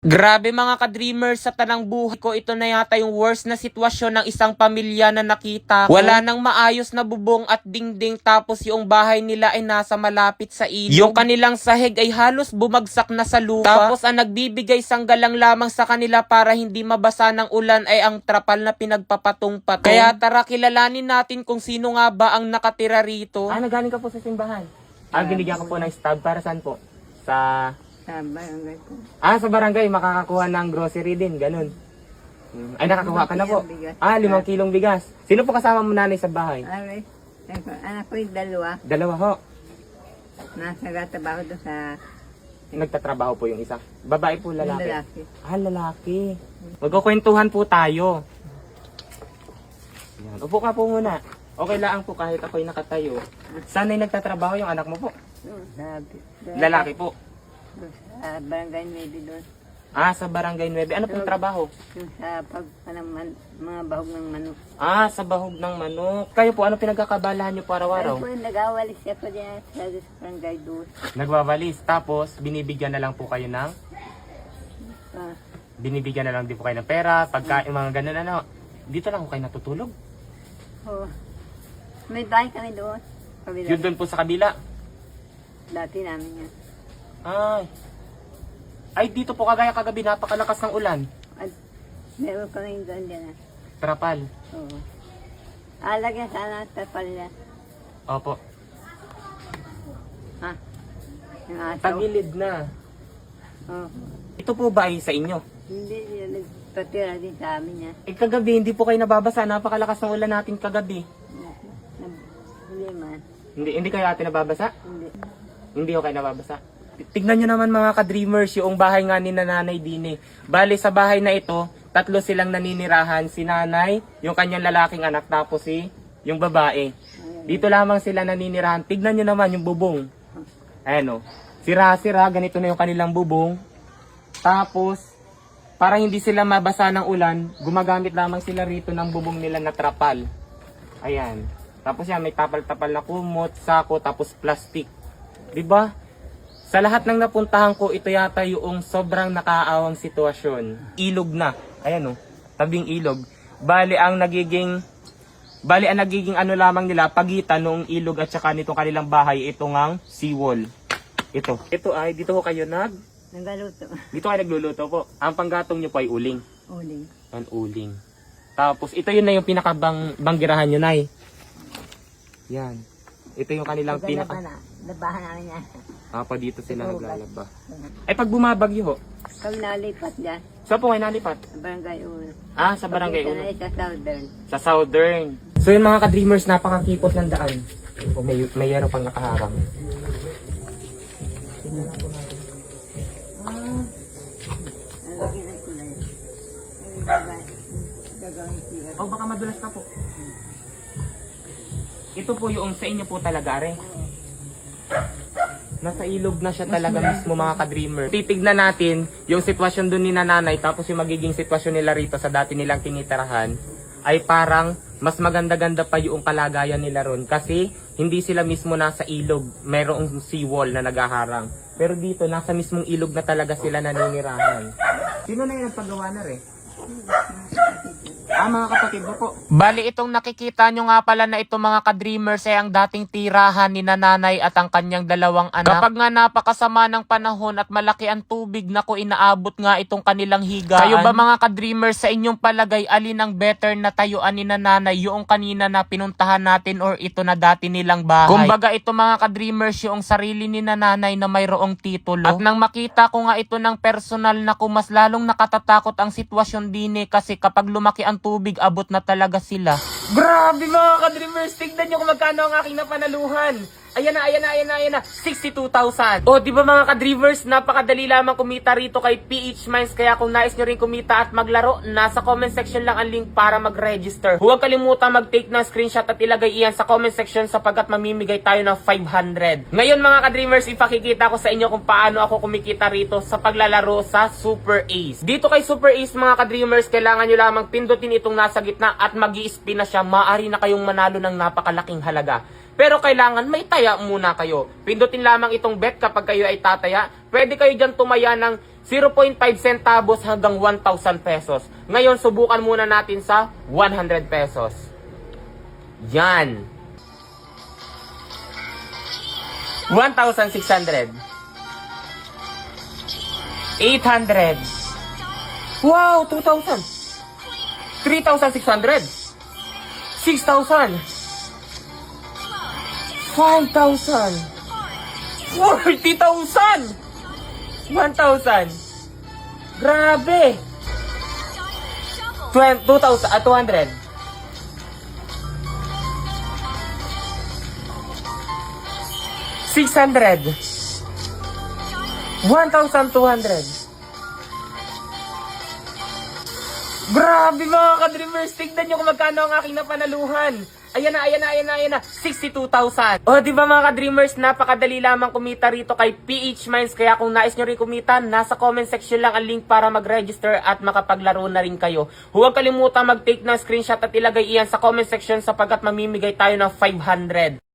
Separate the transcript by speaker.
Speaker 1: Grabe mga ka-dreamers, sa tanang buhay ko, ito na yata yung worst na sitwasyon ng isang pamilya na nakita ko. Wala nang maayos na bubong at dingding, tapos yung bahay nila ay nasa malapit sa ilog. Yung kanilang sahig ay halos bumagsak na sa lupa. Tapos ang nagbibigay sanggalang lamang sa kanila para hindi mabasa ng ulan ay ang trapal na pinagpapatong-patong. Kaya tara, kilalanin natin kung sino nga ba ang nakatira rito.
Speaker 2: Nagaling ka po sa simbahan? Binigyan ko po ng stab. Para saan po? Sa
Speaker 3: barangay ko.
Speaker 2: sa barangay, makakakuha ng grocery din, ganun. Ay, nakakuha ka na po. 5 kilong bigas. Sino po kasama mo nanay sa bahay?
Speaker 3: Anak ko yung dalawa.
Speaker 2: Dalawa ho.
Speaker 3: Nagtatrabaho doon sa
Speaker 2: Nagtatrabaho po yung isa. Babae po, lalaki?
Speaker 3: lalaki.
Speaker 2: Lalaki. Magkukwentuhan po tayo. Yan. Upo ka po muna. Okay lang po kahit ako'y nakatayo. Sana'y nagtatrabaho yung anak mo po? Lalaki po.
Speaker 3: Sa barangay Navy doon.
Speaker 2: Sa barangay 9. Ano pong trabaho?
Speaker 3: Yung sa mga bahog ng manok.
Speaker 2: Sa bahog ng manok. Kayo po, ano pinagkakabalahan nyo po araw-araw?
Speaker 3: Ay po, nag-awalis ako dyan sa barangay doon.
Speaker 2: Nagwawalis. Tapos, binibigyan na lang po kayo ng...
Speaker 3: Ah,
Speaker 2: Binibigyan na lang din po kayo ng pera, pagkain, mga ganun ano. Dito lang po kayo natutulog.
Speaker 3: oh. May bahay kami doon. Kabila.
Speaker 2: Yun doon po sa kabila.
Speaker 3: Dati namin yan.
Speaker 2: Ay, dito po kagaya kagabi, napakalakas ng ulan.
Speaker 3: At meron kami doon dyan.
Speaker 2: Trapal.
Speaker 3: Oo. Lagyan sana sa palya.
Speaker 2: Opo.
Speaker 3: Yung asaw.
Speaker 2: Tagilid na.
Speaker 3: Oo.
Speaker 2: Ito po ba ay sa inyo?
Speaker 3: Hindi, nagpatira din sa amin yan.
Speaker 2: Kagabi, hindi po kayo nababasa. Napakalakas ng ulan natin kagabi.
Speaker 3: Hindi man.
Speaker 2: Hindi kayo ate nababasa?
Speaker 3: Hindi.
Speaker 2: Hindi ko kayo nababasa. Tignan nyo naman mga ka-dreamers, yung bahay nga ni Nanay Dini. Bale sa bahay na ito, 3 silang naninirahan. Si nanay, yung kanyang lalaking anak, tapos yung babae. Dito lamang sila naninirahan. Tignan nyo naman yung bubong. Ayan o. Sira-sira, ganito na yung kanilang bubong. Tapos, para hindi sila mabasa ng ulan, gumagamit lamang sila rito ng bubong nila na trapal. Ayan. Tapos yan, may tapal-tapal na kumot, sako, tapos plastic. Diba? Sa lahat ng napuntahan ko, ito yata yung sobrang nakaawang sitwasyon. Ilog na. Ayan o, tabing ilog. Bali ang nagiging ano lamang nila, pagitan noong ilog at saka nitong kanilang bahay, ito ngang seawall. Ito ay, dito ko kayo
Speaker 3: Nagaluto.
Speaker 2: dito kayo nagluluto po. Ang panggatong nyo po ay uling.
Speaker 3: Uling.
Speaker 2: Ang uling. Tapos, ito yun na yung pinakabanggirahan nyo, Nay. Yan. Ito yung kanilang
Speaker 3: Labahan namin yan.
Speaker 2: dito sila naglalaba. Ay, pag bumabagyo ho,
Speaker 3: Kami nalipat dyan.
Speaker 2: saan po kayo nalipat?
Speaker 3: Sa barangay Uno.
Speaker 2: Sa barangay
Speaker 3: Papunta
Speaker 2: Uno.
Speaker 3: na sa Southern.
Speaker 2: Sa Southern. So yun mga ka-dreamers, napakakipot ng daan. May yero pang nakaharang.
Speaker 3: Lagyan ng kulay. Gagawin sila.
Speaker 2: Baka madulas ka po. Ito po yung sa inyo po talaga, are. Nasa ilog na siya talaga mismo mga ka-dreamer. Titignan natin yung sitwasyon dun ni nanay, tapos yung magiging sitwasyon nila rito sa dati nilang tinitirahan, ay parang mas maganda-ganda pa yung kalagayan nila ron. Kasi hindi sila mismo nasa ilog, mayroong seawall na nagaharang. Pero dito, nasa mismong ilog na talaga sila naninirahan. Sino na yung nagpagawa na rin? Mga kapatid mo po.
Speaker 1: Bali itong nakikita nyo nga pala na ito mga ka-dreamers ay ang dating tirahan ni nanay at ang kanyang 2 anak. Kapag nga napakasama ng panahon at malaki ang tubig, naku, inaabot nga itong kanilang higaan. Kayo ba mga ka-dreamers, sa inyong palagay, alin ang better na tayuan ni nanay, yung kanina na pinuntahan natin or ito na dati nilang bahay? Kumbaga ito mga ka-dreamers, yung sarili ni nanay na mayroong titulo. At nang makita ko nga ito ng personal, naku, mas lalong nakatatakot ang sitwasyon din kasi kapag lumaki ang tubig, abot na talaga sila.
Speaker 2: Grabe mga ka-dreamers, tignan nyo kung magkano ang aking napanaluhan. Ayan na. 62,000. O, di ba mga ka-dreamers, napakadali lamang kumita rito kay PH Mines. Kaya kung nais nyo rin kumita at maglaro, nasa comment section lang ang link para mag-register. Huwag kalimutan mag-take ng screenshot at ilagay iyan sa comment section sapagkat mamimigay tayo ng 500. Ngayon mga ka-dreamers, ipakikita ko sa inyo kung paano ako kumikita rito sa paglalaro sa Super Ace. Dito kay Super Ace mga ka-dreamers, kailangan nyo lamang pindutin itong nasa gitna at mag-i-spin na siya. Maaari na kayong manalo ng napakalaking halaga. Pero kailangan may taya muna kayo. Pindutin lamang itong bet kapag kayo ay tataya. Pwede kayo dyan tumaya ng 0.5 centavos hanggang 1,000 pesos. Ngayon, subukan muna natin sa 100 pesos. Yan. 1,600. 800. Wow, 2,000. 3,600. 6,000. 5,000. 40,000. 1,000. Grabe. 200. 600. 1,200. Grabe mga ka-dreamers, tignan nyo kung magkano ang aking napanaluhan. Ayan na. 62,000. O, di ba mga ka-dreamers, napakadali lamang kumita rito kay PH Mines. Kaya kung nais nyo rin kumita, nasa comment section lang ang link para mag-register at makapaglaro na rin kayo. Huwag kalimutan mag-take ng screenshot at ilagay iyan sa comment section sapagkat mamimigay tayo ng 500.